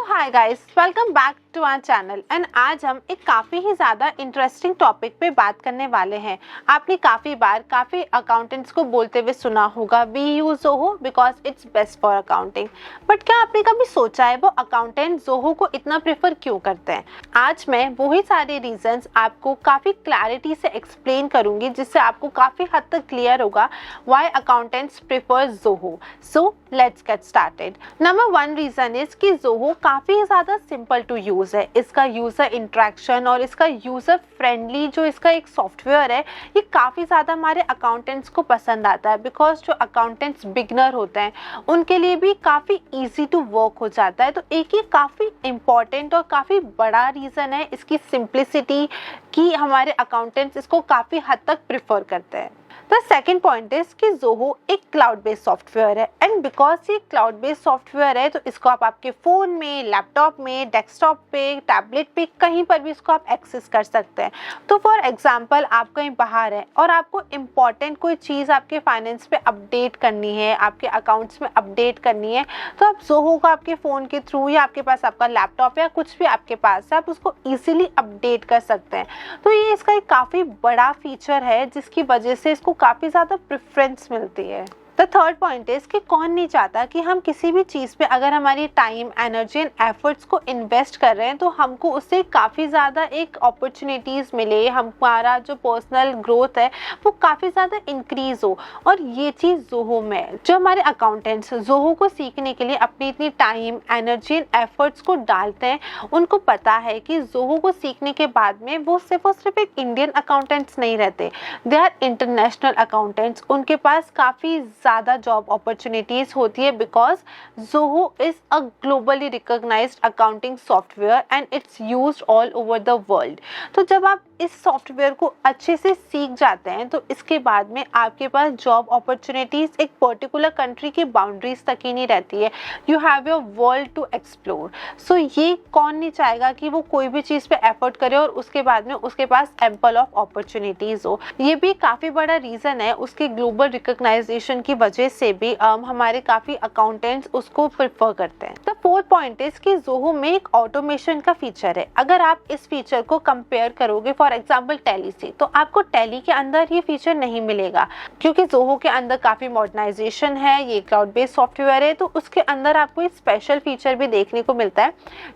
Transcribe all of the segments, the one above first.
Hi guys, welcome back to our channel and आज हम एक काफ़ी ही ज़्यादा इंटरेस्टिंग टॉपिक पे बात करने वाले हैं। आपने काफ़ी बार काफ़ी अकाउंटेंट्स को बोलते हुए सुना होगा we use Zoho because it's best for accounting. But क्या आपने कभी सोचा है वो अकाउंटेंट ज़ोहो को इतना प्रेफर क्यों करते हैं? आज मैं वही सारे रीजंस आपको काफ़ी क्लैरिटी से एक्सप्लेन करूंगी जिससे आपको काफ़ी हद तक क्लियर होगा why accountants prefer Zoho. So let's get started. Number 1 reason is कि ज़ोहो काफ़ी ज़्यादा सिंपल टू यूज़ है। इसका यूज़र इंटरेक्शन और इसका यूज़र फ्रेंडली जो इसका एक सॉफ्टवेयर है ये काफ़ी ज़्यादा हमारे अकाउंटेंट्स को पसंद आता है। बिकॉज जो अकाउंटेंट्स बिगनर होते हैं उनके लिए भी काफ़ी ईजी टू वर्क हो जाता है। तो एक ही काफ़ी इम्पॉर्टेंट और काफ़ी बड़ा रीज़न है इसकी सिंप्लिसिटी कि हमारे अकाउंटेंट्स इसको काफ़ी हद तक प्रिफर करते हैं। द सेकेंड पॉइंट इज कि ज़ोहो एक क्लाउड बेस्ड सॉफ्टवेयर है एंड बिकॉज ये क्लाउड बेस्ड सॉफ्टवेयर है तो इसको आप आपके फ़ोन में, लैपटॉप में, डेस्कटॉप पे, टैबलेट पे कहीं पर भी इसको आप एक्सेस कर सकते हैं। तो फॉर एग्जांपल आप कहीं बाहर हैं और आपको इम्पॉर्टेंट कोई चीज़ आपके फाइनेंस पे अपडेट करनी है, आपके अकाउंट्स में अपडेट करनी है तो आप ज़ोहो को आपके फ़ोन के थ्रू या आपके पास आपका लैपटॉप या कुछ भी आपके पास है आप उसको ईजिली अपडेट कर सकते हैं। तो ये इसका एक काफ़ी बड़ा फीचर है जिसकी वजह से इसको काफ़ी ज़्यादा प्रेफरेंस मिलती है। द थर्ड पॉइंट इज कि कौन नहीं चाहता कि हम किसी भी चीज़ पे अगर हमारी टाइम, एनर्जी एंड एफर्ट्स को इन्वेस्ट कर रहे हैं तो हमको उससे काफ़ी ज़्यादा एक अपॉर्चुनिटीज़ मिले, हमारा जो पर्सनल ग्रोथ है वो काफ़ी ज़्यादा इंक्रीज़ हो। और ये चीज़ ज़ोहो में है। जो हमारे अकाउंटेंट्स ज़ोहो को सीखने के लिए अपनी इतनी टाइम, एनर्जी एंड एफर्ट्स को डालते हैं उनको पता है कि ज़ोहो को सीखने के बाद में वो सिर्फ एक इंडियन अकाउंटेंट्स नहीं रहते, दे आर इंटरनेशनल अकाउंटेंट्स। उनके पास काफ़ी ज़्यादा जॉब अपॉर्चुनिटीज़ होती है because Zoho is a globally recognised accounting software and it's used all over the world. तो जब आप इस सॉफ्टवेयर को अच्छे से सीख जाते हैं तो इसके बाद में आपके पास जॉब अपॉर्चुनिटीज़ एक पर्टिकुलर कंट्री की बाउंड्रीज तक ही नहीं रहती है, you have your world to explore. So ये कौन नहीं चाहेगा कि वो कोई भी चीज़ पे एफर्ट करे और उसके बाद में उसके पास एम्पल ऑफ अपॉर्चुनिटीज़ हो। ये भी काफ़ी बड़ा रीज़न है उसके ग्लोबल रिकॉग्नाइजेशन की वजह से भी हमारे काफ़ी अकाउंटेंट्स उसको प्रेफर करते हैं। द फोर्थ पॉइंट इज कि ज़ोहो में एक ऑटोमेशन का फीचर है। अगर आप इस फीचर को कंपेयर करोगे फॉर एग्जांपल टैली से तो आपको टैली के अंदर ये फीचर नहीं मिलेगा क्योंकि ज़ोहो के अंदर काफ़ी मॉडर्नाइजेशन है, ये क्लाउड बेस्ड सॉफ्टवेयर है तो उसके अंदर आपको एक स्पेशल फीचर भी देखने को मिलता है,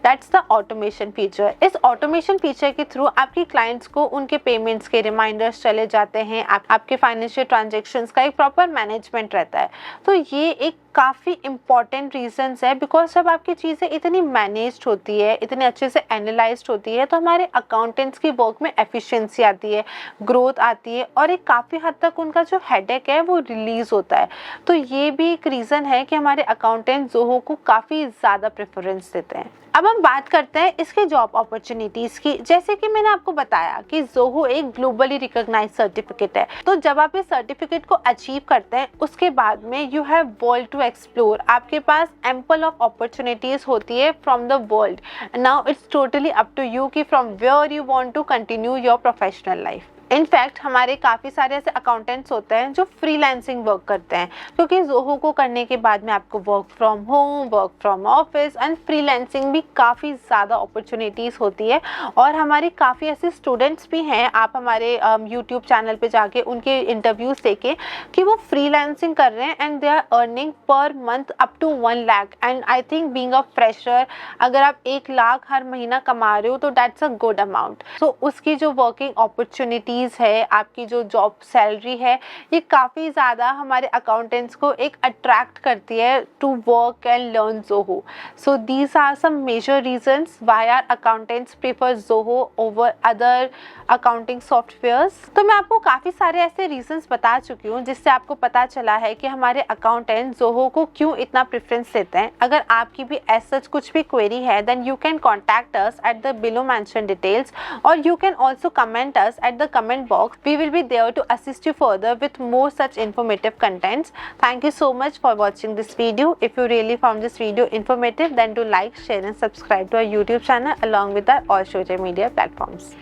दैट्स द ऑटोमेशन फीचर। इस ऑटोमेशन फीचर के थ्रू आपके क्लाइंट्स को उनके पेमेंट्स के रिमाइंडर्स चले जाते हैं, आपके फाइनेंशियल ट्रांजेक्शन्स का एक प्रॉपर मैनेजमेंट रहता है। तो ये एक काफ़ी इंपॉर्टेंट रीजंस है बिकॉज जब आपकी चीज़ें इतनी मैनेज्ड होती है, इतने अच्छे से एनालाइज्ड होती है तो हमारे अकाउंटेंट्स की वर्क में एफिशिएंसी आती है, ग्रोथ आती है और एक काफ़ी हद तक उनका जो हेडेक है वो रिलीज़ होता है। तो ये भी एक रीज़न है कि हमारे अकाउंटेंट ज़ोहो को काफ़ी ज़्यादा प्रेफरेंस देते हैं। अब हम बात करते हैं इसके जॉब अपॉर्चुनिटीज़ की। जैसे कि मैंने आपको बताया कि ज़ोहो एक ग्लोबली रिकॉग्नाइज सर्टिफिकेट है तो जब आप इस सर्टिफिकेट को अचीव करते हैं उसके बाद में you have world to explore. आपके पास एम्पल ऑफ अपॉर्चुनिटीज़ होती है from the world. Now it's totally up to you कि from where you want to continue your professional life. In fact हमारे काफ़ी सारे ऐसे अकाउंटेंट्स होते हैं जो फ्रीलांसिंग वर्क करते हैं क्योंकि ज़ोहो को करने के बाद में आपको work from home, work from office and freelancing भी काफ़ी ज़्यादा अपॉर्चुनिटीज़ होती है। और हमारे काफ़ी ऐसे स्टूडेंट्स भी हैं, आप हमारे यूट्यूब चैनल पे जाके उनके इंटरव्यूज देखें कि वो फ्रीलांसिंग कर रहे हैं and they are earning per month up to 1 lakh. And I think being a fresher अगर आप 1 लाख हर महीना कमा रहे हो तो दैट्स अ गुड अमाउंट। सो उसकी जो वर्किंग अपॉर्चुनिटीज़ है, आपकी जो जॉब सैलरी है ये काफ़ी ज़्यादा हमारे अकाउंटेंट्स को एक अट्रैक्ट करती है to work and learn Zoho. So these are some major reasons why are accountants prefer Zoho over other accounting softwares. तो मैं आपको काफ़ी सारे ऐसे रीजंस बता चुकी हूँ जिससे आपको पता चला है कि हमारे अकाउंटेंट ज़ोहो को क्यों इतना प्रेफरेंस देते हैं। अगर आपकी भी ऐसा कुछ भी क्वेरी है then you can contact us at the below mention details और you can also comment us at the comment box. We will be there to assist you further with more such informative contents. Thank you so much for watching this video. If you really found this video informative, then do like, share and subscribe to our YouTube channel along with our all social media platforms.